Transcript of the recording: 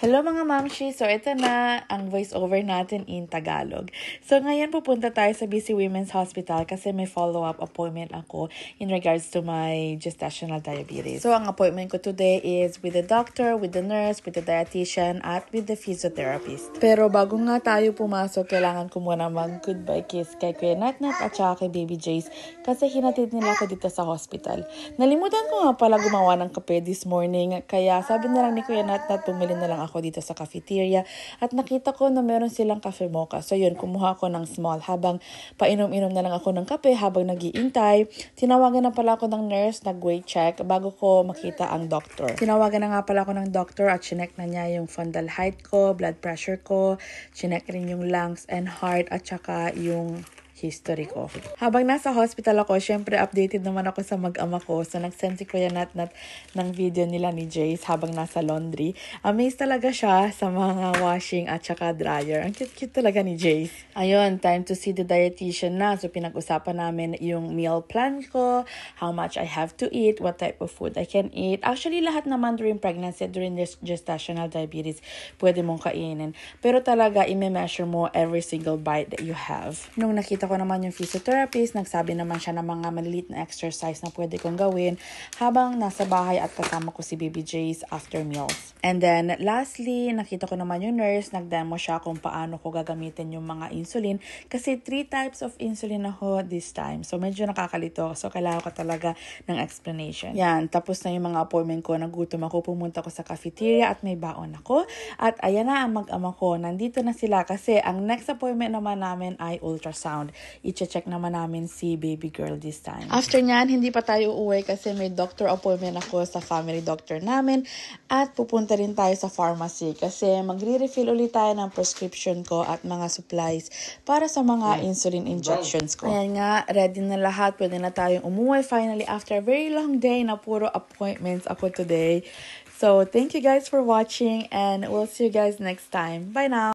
Hello mga mamshi! So ito na ang voiceover natin in Tagalog. So ngayon pupunta tayo sa BC Women's Hospital kasi may follow-up appointment ako in regards to my gestational diabetes. So ang appointment ko today is with the doctor, with the nurse, with the dietitian, at with the physiotherapist. Pero bago nga tayo pumasok, kailangan ko muna mag-goodbye kiss kay Kuya Natnat at saka kay Baby Jace kasi hinatid nila ako dito sa hospital. Nalimutan ko nga pala gumawa ng kape this morning kaya sabi na lang ni Kuya Natnat bumili na lang ako dito sa cafeteria at nakita ko na meron silang cafe mocha. So yun, kumuha ako ng small habang painom-inom na lang ako ng kape habang nag-iintay. Tinawagan na pala ako ng nurse, nag-weight check bago ko makita ang doctor. Tinawagan na nga pala ako ng doctor at chinek na niya yung fundal height ko, blood pressure ko, chinek rin yung lungs and heart at saka yung history ko. Habang nasa hospital ako, syempre updated naman ako sa mag-ama ko. So nag-send si Kuya Natnat ng video nila ni Jace habang nasa laundry. Amazed talaga siya sa mga washing at saka dryer. Ang cute-cute talaga ni Jace. Ayun, time to see the dietitian na. So pinag-usapan namin yung meal plan ko, how much I have to eat, what type of food I can eat. Actually, lahat naman during pregnancy, during this gestational diabetes, pwede mong kainin. Pero talaga, i-measure mo every single bite that you have. Nung nakita ko naman yung physiotherapist, nagsabi naman siya ng mga maliliit na exercise na pwede kong gawin habang nasa bahay at kasama ko si Baby Jace after meals. And then, lastly, nakita ko naman yung nurse, nag-demo siya kung paano ko gagamitin yung mga insulin kasi 3 types of insulin ako this time. So, medyo nakakalito. So, kailangan ko talaga ng explanation. Yan, tapos na yung mga appointment ko. Nagutom ako, pumunta ko sa cafeteria at may baon ako. At ayan na ang mag-ama ko. Nandito na sila kasi ang next appointment naman namin ay ultrasound. I-check naman namin si baby girl this time. After nyan, hindi pa tayo uuwi kasi may doctor appointment ako sa family doctor namin at pupunta rin tayo sa pharmacy kasi magre-refill ulit tayo ng prescription ko at mga supplies para sa mga insulin injections ko. Ayan nga, ready na lahat. Pwede na tayong umuwi finally after a very long day na puro appointments ako today. So, thank you guys for watching and we'll see you guys next time. Bye now!